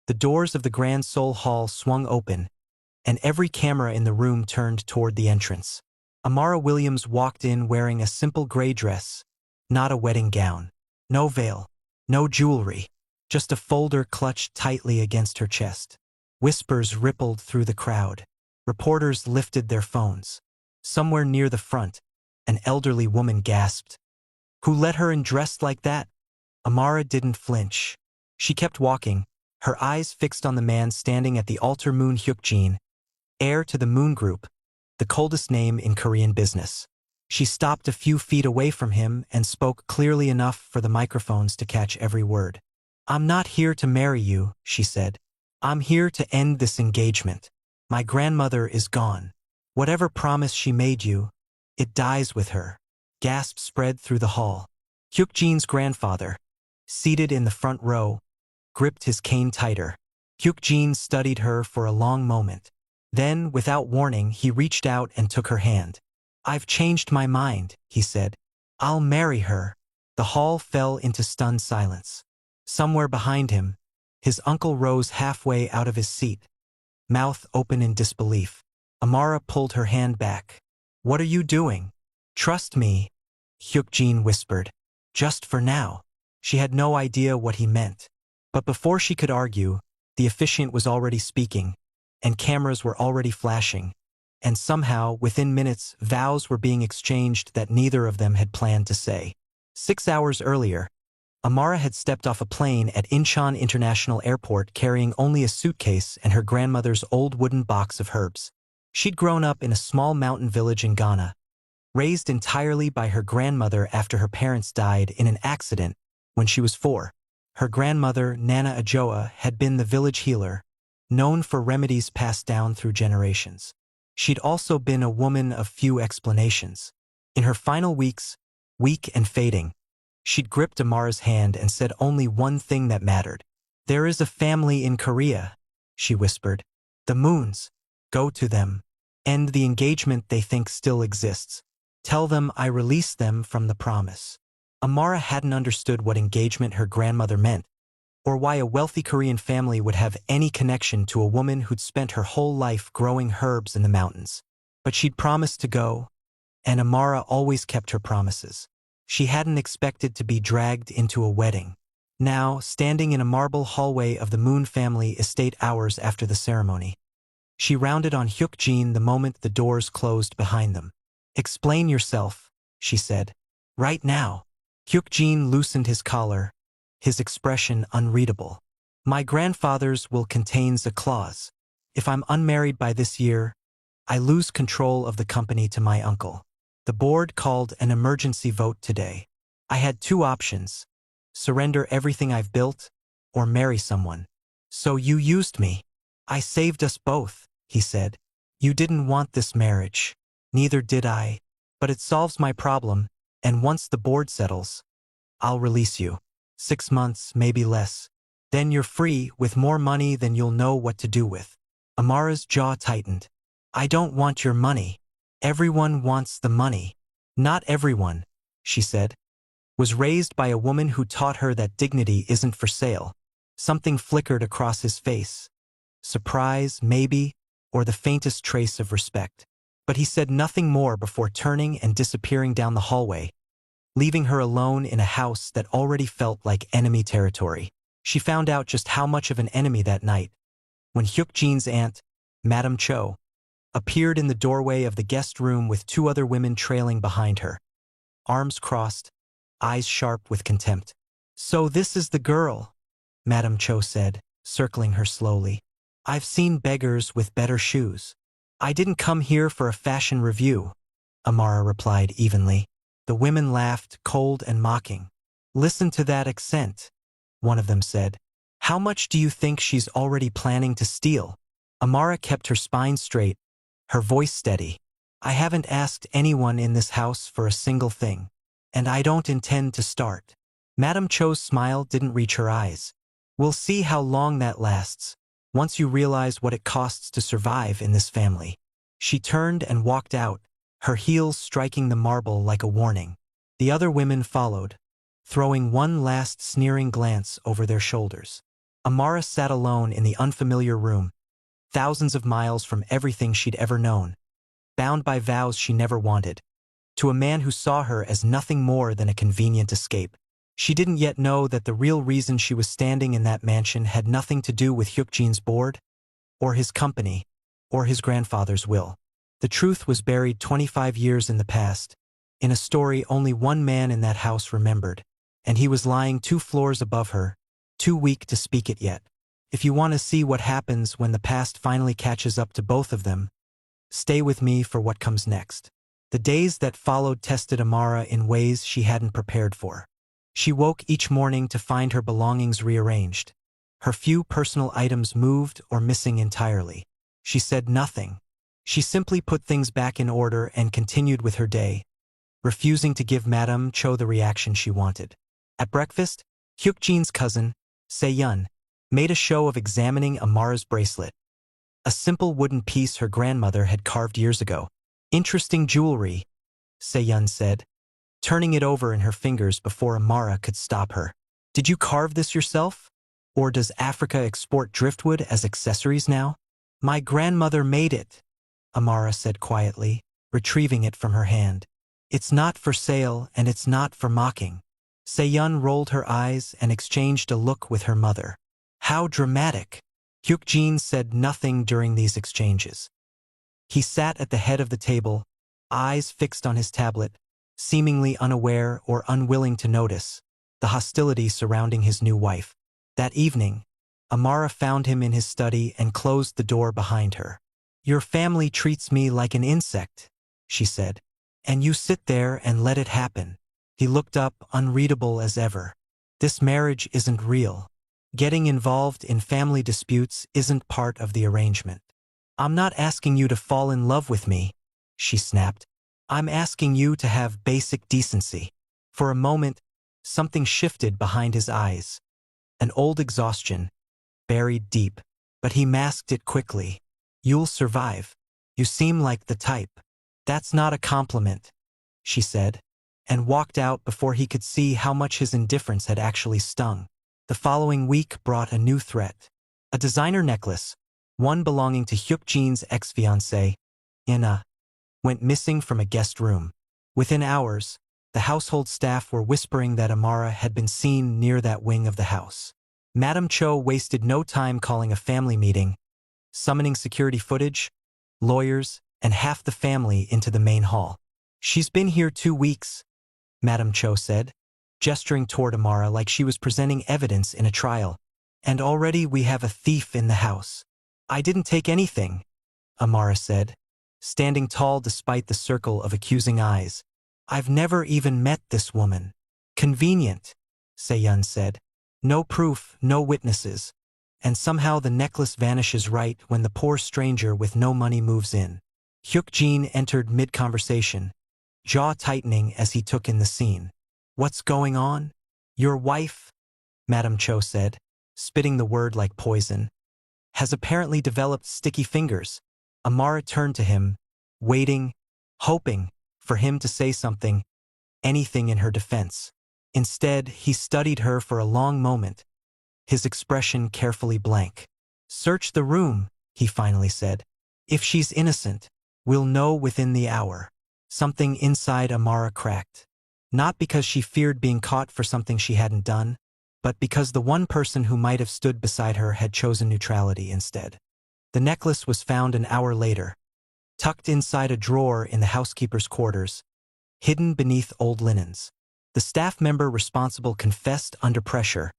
The doors of the Grand Seoul Hall swung open, and every camera in the room turned toward the entrance. Amara Williams walked in wearing a simple gray dress, not a wedding gown. No veil, no jewelry, just a folder clutched tightly against her chest. Whispers rippled through the crowd. Reporters lifted their phones. Somewhere near the front, an elderly woman gasped. "Who let her in dressed like that?" Amara didn't flinch. She kept walking, her eyes fixed on the man standing at the altar. Moon Hyuk-jin, heir to the Moon Group, the coldest name in Korean business. She stopped a few feet away from him and spoke clearly enough for the microphones to catch every word. "I'm not here to marry you," she said. "I'm here to end this engagement. My grandmother is gone. Whatever promise she made you, it dies with her." Gasps spread through the hall. Hyuk-jin's grandfather, seated in the front row, gripped his cane tighter. Hyuk-jin studied her for a long moment. Then, without warning, he reached out and took her hand. "I've changed my mind," he said. "I'll marry her." The hall fell into stunned silence. Somewhere behind him, his uncle rose halfway out of his seat, mouth open in disbelief. Amara pulled her hand back. "What are you doing?" "Trust me," Hyuk-jin whispered. "Just for now." She had no idea what he meant. But before she could argue, the officiant was already speaking, and cameras were already flashing. And somehow, within minutes, vows were being exchanged that neither of them had planned to say. 6 hours earlier, Amara had stepped off a plane at Incheon International Airport carrying only a suitcase and her grandmother's old wooden box of herbs. She'd grown up in a small mountain village in Ghana, raised entirely by her grandmother after her parents died in an accident when she was 4. Her grandmother, Nana Ajoa, had been the village healer, known for remedies passed down through generations. She'd also been a woman of few explanations. In her final weeks, weak and fading, she'd gripped Amara's hand and said only one thing that mattered. "There is a family in Korea," she whispered. "The Moons. Go to them. End the engagement they think still exists. Tell them I released them from the promise." Amara hadn't understood what engagement her grandmother meant, or why a wealthy Korean family would have any connection to a woman who'd spent her whole life growing herbs in the mountains. But she'd promised to go, and Amara always kept her promises. She hadn't expected to be dragged into a wedding. Now, standing in a marble hallway of the Moon family estate hours after the ceremony, she rounded on Hyuk-jin the moment the doors closed behind them. "Explain yourself," she said. "Right now." Hyuk-jin loosened his collar, his expression unreadable. "My grandfather's will contains a clause. If I'm unmarried by this year, I lose control of the company to my uncle. The board called an emergency vote today. I had 2 options: surrender everything I've built, or marry someone. So you used me." "I saved us both," he said. "You didn't want this marriage. Neither did I. But it solves my problem, and once the board settles, I'll release you. 6 months, maybe less. Then you're free, with more money than you'll know what to do with." Amara's jaw tightened. "I don't want your money." "Everyone wants the money." "Not everyone," she said. Was raised by a woman who taught her that dignity isn't for sale. Something flickered across his face. Surprise, maybe, or the faintest trace of respect. But he said nothing more before turning and disappearing down the hallway, leaving her alone in a house that already felt like enemy territory. She found out just how much of an enemy that night, when Hyuk-jin's aunt, Madame Cho, appeared in the doorway of the guest room with 2 other women trailing behind her, arms crossed, eyes sharp with contempt. "So this is the girl," Madame Cho said, circling her slowly. "I've seen beggars with better shoes." "I didn't come here for a fashion review," Amara replied evenly. The women laughed, cold and mocking. "Listen to that accent," one of them said. "How much do you think she's already planning to steal?" Amara kept her spine straight, her voice steady. "I haven't asked anyone in this house for a single thing, and I don't intend to start." Madame Cho's smile didn't reach her eyes. "We'll see how long that lasts, once you realize what it costs to survive in this family." She turned and walked out, her heels striking the marble like a warning. The other women followed, throwing one last sneering glance over their shoulders. Amara sat alone in the unfamiliar room, thousands of miles from everything she'd ever known, bound by vows she never wanted, to a man who saw her as nothing more than a convenient escape. She didn't yet know that the real reason she was standing in that mansion had nothing to do with Hyuk-jin's board, or his company, or his grandfather's will. The truth was buried 25 years in the past, in a story only one man in that house remembered, and he was lying 2 floors above her, too weak to speak it yet. If you want to see what happens when the past finally catches up to both of them, stay with me for what comes next. The days that followed tested Amara in ways she hadn't prepared for. She woke each morning to find her belongings rearranged, her few personal items moved or missing entirely. She said nothing. She simply put things back in order and continued with her day, refusing to give Madame Cho the reaction she wanted. At breakfast, Hyuk-jin's cousin, Se-yun, made a show of examining Amara's bracelet, a simple wooden piece her grandmother had carved years ago. "Interesting jewelry," Se-yun said, turning it over in her fingers before Amara could stop her. "Did you carve this yourself? Or does Africa export driftwood as accessories now?" "My grandmother made it," Amara said quietly, retrieving it from her hand. "It's not for sale and it's not for mocking." Se-yun rolled her eyes and exchanged a look with her mother. "How dramatic." Hyuk-jin said nothing during these exchanges. He sat at the head of the table, eyes fixed on his tablet, seemingly unaware or unwilling to notice the hostility surrounding his new wife. That evening, Amara found him in his study and closed the door behind her. "Your family treats me like an insect," she said, "and you sit there and let it happen." He looked up, unreadable as ever. "This marriage isn't real. Getting involved in family disputes isn't part of the arrangement." "I'm not asking you to fall in love with me," she snapped. "I'm asking you to have basic decency." For a moment, something shifted behind his eyes. An old exhaustion, buried deep, but he masked it quickly. "You'll survive. You seem like the type." "That's not a compliment," she said, and walked out before he could see how much his indifference had actually stung. The following week brought a new threat. A designer necklace, one belonging to Hyuk-jin's ex-fiancée, Ina, went missing from a guest room. Within hours, the household staff were whispering that Amara had been seen near that wing of the house. Madame Cho wasted no time calling a family meeting, summoning security footage, lawyers, and half the family into the main hall. "She's been here 2 weeks, Madame Cho said, gesturing toward Amara like she was presenting evidence in a trial. "And already we have a thief in the house." "I didn't take anything," Amara said, standing tall despite the circle of accusing eyes. "I've never even met this woman." "Convenient," Se-yun said. "No proof, no witnesses. And somehow the necklace vanishes right when the poor stranger with no money moves in." Hyuk-jin entered mid-conversation, jaw tightening as he took in the scene. "What's going on?" "Your wife," Madame Cho said, spitting the word like poison, "has apparently developed sticky fingers." Amara turned to him, waiting, hoping for him to say something, anything in her defense. Instead, he studied her for a long moment, his expression carefully blank. "Search the room," he finally said. "If she's innocent, we'll know within the hour." Something inside Amara cracked. Not because she feared being caught for something she hadn't done, but because the one person who might have stood beside her had chosen neutrality instead. The necklace was found an hour later, tucked inside a drawer in the housekeeper's quarters, hidden beneath old linens. The staff member responsible confessed under pressure,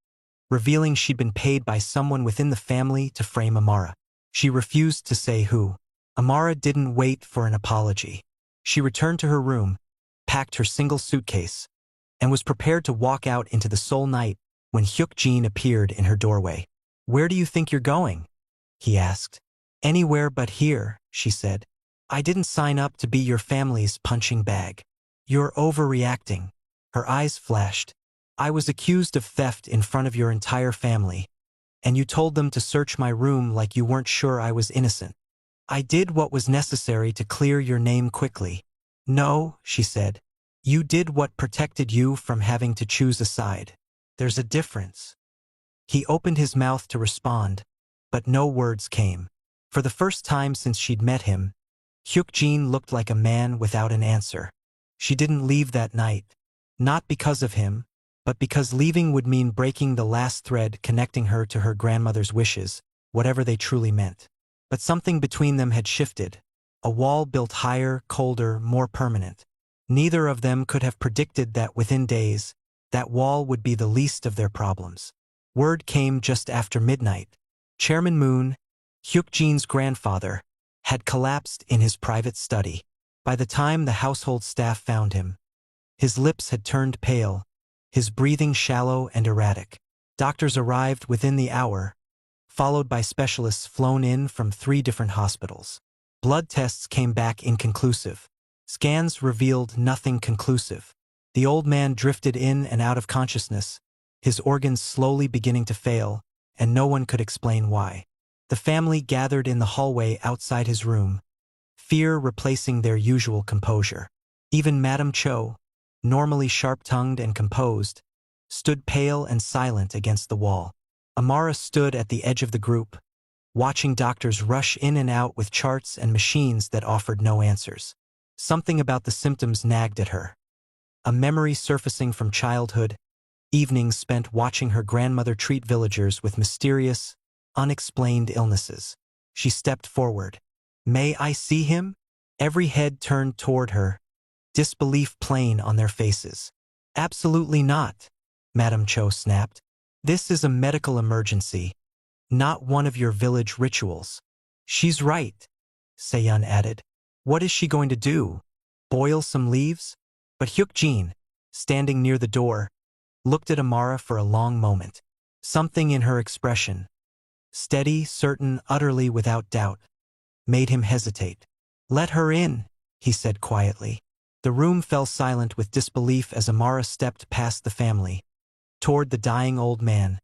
revealing she'd been paid by someone within the family to frame Amara. She refused to say who. Amara didn't wait for an apology. She returned to her room, packed her single suitcase, and was prepared to walk out into the sole night when Hyuk-jin appeared in her doorway. "Where do you think you're going?" he asked. "Anywhere but here," she said. "I didn't sign up to be your family's punching bag." "You're overreacting." Her eyes flashed. "I was accused of theft in front of your entire family, and you told them to search my room like you weren't sure I was innocent." "I did what was necessary to clear your name quickly." "No," she said. "You did what protected you from having to choose a side. There's a difference." He opened his mouth to respond, but no words came. For the first time since she'd met him, Hyuk-jin looked like a man without an answer. She didn't leave that night. Not because of him, but because leaving would mean breaking the last thread connecting her to her grandmother's wishes, whatever they truly meant. But something between them had shifted. A wall built higher, colder, more permanent. Neither of them could have predicted that within days, that wall would be the least of their problems. Word came just after midnight. Chairman Moon, Hyuk-jin's grandfather, had collapsed in his private study. By the time the household staff found him, his lips had turned pale, his breathing shallow and erratic. Doctors arrived within the hour, followed by specialists flown in from 3 different hospitals. Blood tests came back inconclusive. Scans revealed nothing conclusive. The old man drifted in and out of consciousness, his organs slowly beginning to fail, and no one could explain why. The family gathered in the hallway outside his room, fear replacing their usual composure. Even Madame Cho, normally sharp-tongued and composed, stood pale and silent against the wall. Amara stood at the edge of the group, watching doctors rush in and out with charts and machines that offered no answers. Something about the symptoms nagged at her. A memory surfacing from childhood, evenings spent watching her grandmother treat villagers with mysterious, unexplained illnesses. She stepped forward. "May I see him?" Every head turned toward her, disbelief plain on their faces. "Absolutely not," Madame Cho snapped. "This is a medical emergency, not one of your village rituals." "She's right," Seyun added. "What is she going to do? Boil some leaves?" But Hyuk-jin, standing near the door, looked at Amara for a long moment. Something in her expression, steady, certain, utterly without doubt, made him hesitate. "Let her in," he said quietly. The room fell silent with disbelief as Amara stepped past the family, toward the dying old man,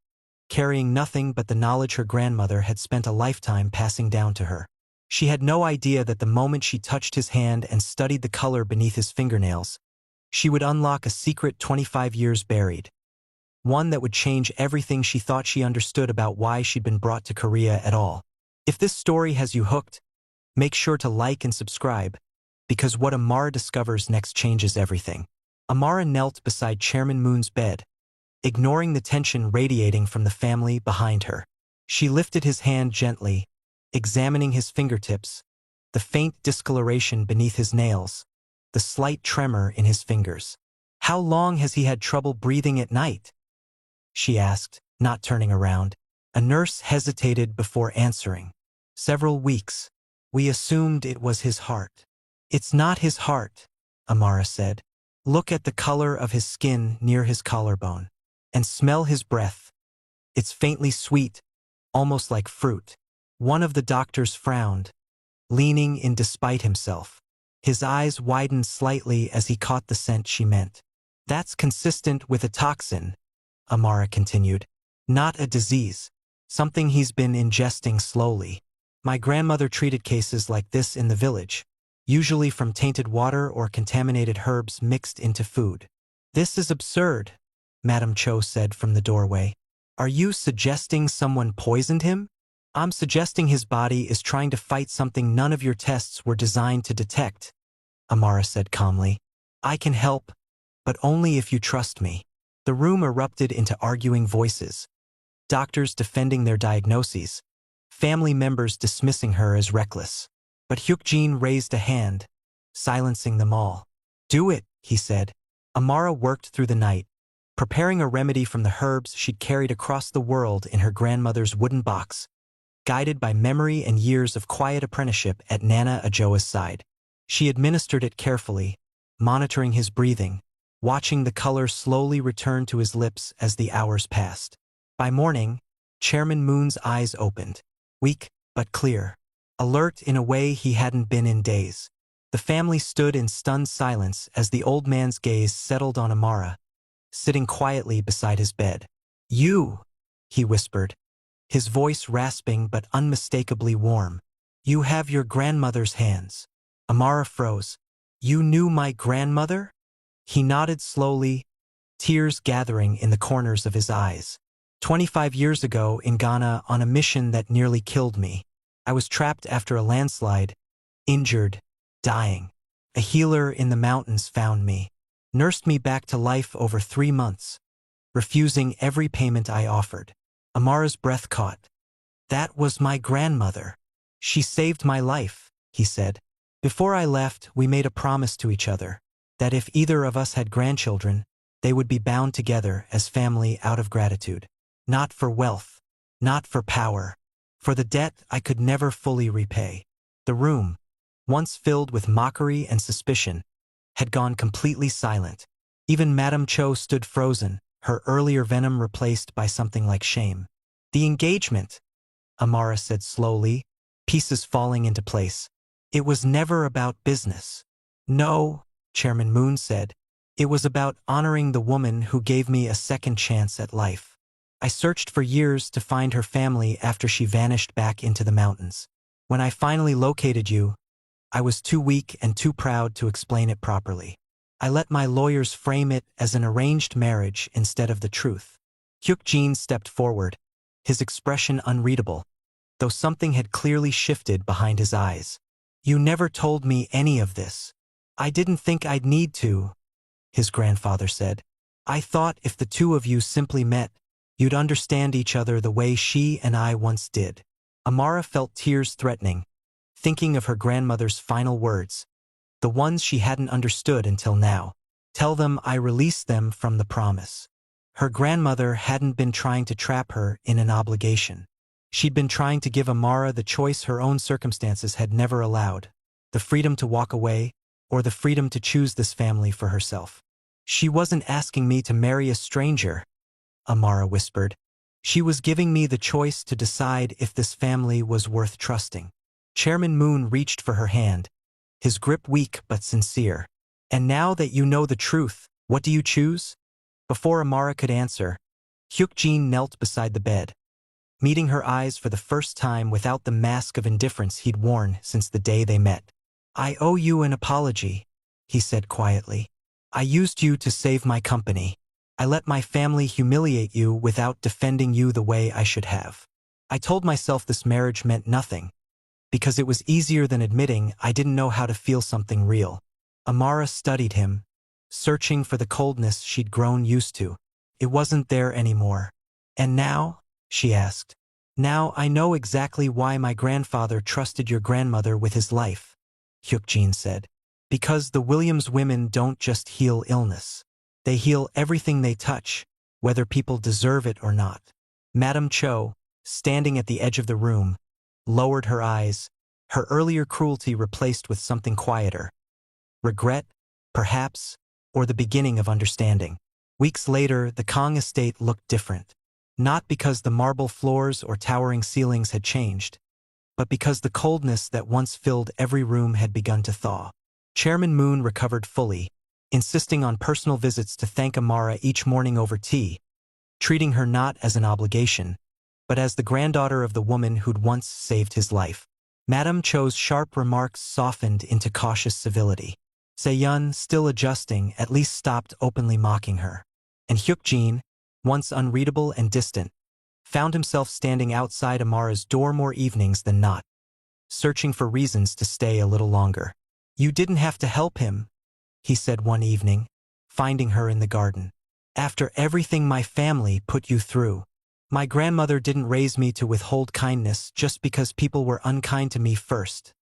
carrying nothing but the knowledge her grandmother had spent a lifetime passing down to her. She had no idea that the moment she touched his hand and studied the color beneath his fingernails, she would unlock a secret 25 years buried. One that would change everything she thought she understood about why she'd been brought to Korea at all. If this story has you hooked, make sure to like and subscribe, because what Amara discovers next changes everything. Amara knelt beside Chairman Moon's bed, ignoring the tension radiating from the family behind her. She lifted his hand gently, examining his fingertips, the faint discoloration beneath his nails, the slight tremor in his fingers. "How long has he had trouble breathing at night?" she asked, not turning around. A nurse hesitated before answering. "Several weeks. We assumed it was his heart." "It's not his heart," Amara said. "Look at the color of his skin near his collarbone. And smell his breath. It's faintly sweet, almost like fruit." One of the doctors frowned, leaning in despite himself. His eyes widened slightly as he caught the scent she meant. "That's consistent with a toxin," Amara continued. "Not a disease. Something he's been ingesting slowly. My grandmother treated cases like this in the village, usually from tainted water or contaminated herbs mixed into food." "This is absurd," Madame Cho said from the doorway. "Are you suggesting someone poisoned him?" "I'm suggesting his body is trying to fight something none of your tests were designed to detect," Amara said calmly. "I can help, but only if you trust me." The room erupted into arguing voices. Doctors defending their diagnoses, family members dismissing her as reckless. But Hyuk-jin raised a hand, silencing them all. "Do it," he said. Amara worked through the night, preparing a remedy from the herbs she'd carried across the world in her grandmother's wooden box, guided by memory and years of quiet apprenticeship at Nana Ajoa's side. She administered it carefully, monitoring his breathing, watching the color slowly return to his lips as the hours passed. By morning, Chairman Moon's eyes opened, weak but clear, alert in a way he hadn't been in days. The family stood in stunned silence as the old man's gaze settled on Amara, sitting quietly beside his bed. "You," he whispered, his voice rasping but unmistakably warm. "You have your grandmother's hands." Amara froze. "You knew my grandmother?" He nodded slowly, tears gathering in the corners of his eyes. 25 years ago in Ghana on a mission that nearly killed me. I was trapped after a landslide, injured, dying. A healer in the mountains found me, nursed me back to life over 3 months, refusing every payment I offered. Amara's breath caught. That was my grandmother. She saved my life, he said. Before I left, we made a promise to each other, that if either of us had grandchildren, they would be bound together as family out of gratitude. Not for wealth, not for power, for the debt I could never fully repay. The room, once filled with mockery and suspicion, had gone completely silent. Even Madame Cho stood frozen, her earlier venom replaced by something like shame. The engagement, Amara said slowly, pieces falling into place. It was never about business. No, Chairman Moon said. It was about honoring the woman who gave me a second chance at life. I searched for years to find her family after she vanished back into the mountains. When I finally located you, I was too weak and too proud to explain it properly. I let my lawyers frame it as an arranged marriage instead of the truth. Hyuk-jin stepped forward, his expression unreadable, though something had clearly shifted behind his eyes. You never told me any of this. I didn't think I'd need to, his grandfather said. I thought if the two of you simply met, you'd understand each other the way she and I once did. Amara felt tears threatening, thinking of her grandmother's final words, the ones she hadn't understood until now. Tell them I released them from the promise. Her grandmother hadn't been trying to trap her in an obligation. She'd been trying to give Amara the choice her own circumstances had never allowed, the freedom to walk away, or the freedom to choose this family for herself. She wasn't asking me to marry a stranger, Amara whispered. She was giving me the choice to decide if this family was worth trusting. Chairman Moon reached for her hand, his grip weak but sincere. And now that you know the truth, what do you choose? Before Amara could answer, Hyuk-jin knelt beside the bed, meeting her eyes for the first time without the mask of indifference he'd worn since the day they met. I owe you an apology, he said quietly. I used you to save my company. I let my family humiliate you without defending you the way I should have. I told myself this marriage meant nothing, because it was easier than admitting I didn't know how to feel something real. Amara studied him, searching for the coldness she'd grown used to. It wasn't there anymore. And now? She asked. Now I know exactly why my grandfather trusted your grandmother with his life, Hyuk-jin said. Because the Williams women don't just heal illness. They heal everything they touch, whether people deserve it or not. Madame Cho, standing at the edge of the room, lowered her eyes, her earlier cruelty replaced with something quieter. Regret, perhaps, or the beginning of understanding. Weeks later, the Kong estate looked different. Not because the marble floors or towering ceilings had changed, but because the coldness that once filled every room had begun to thaw. Chairman Moon recovered fully, insisting on personal visits to thank Amara each morning over tea, treating her not as an obligation, but as the granddaughter of the woman who'd once saved his life. Madame Cho's sharp remarks softened into cautious civility. Se-yun, still adjusting, at least stopped openly mocking her. And Hyuk-jin, once unreadable and distant, found himself standing outside Amara's door more evenings than not, searching for reasons to stay a little longer. You didn't have to help him, he said one evening, finding her in the garden. After everything my family put you through. My grandmother didn't raise me to withhold kindness just because people were unkind to me first,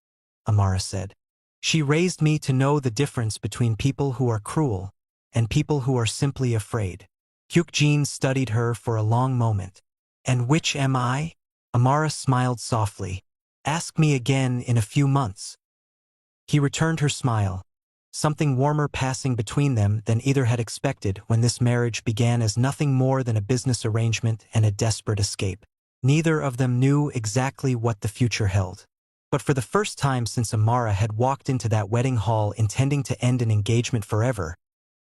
Amara said. She raised me to know the difference between people who are cruel and people who are simply afraid. Hyuk-jin studied her for a long moment. And which am I? Amara smiled softly. Ask me again in a few months. He returned her smile, something warmer passing between them than either had expected when this marriage began as nothing more than a business arrangement and a desperate escape. Neither of them knew exactly what the future held. But for the first time since Amara had walked into that wedding hall intending to end an engagement forever,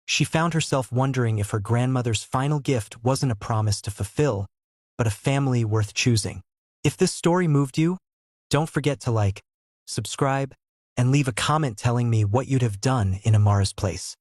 she found herself wondering if her grandmother's final gift wasn't a promise to fulfill, but a family worth choosing. If this story moved you, don't forget to like, subscribe, and leave a comment telling me what you'd have done in Amara's place.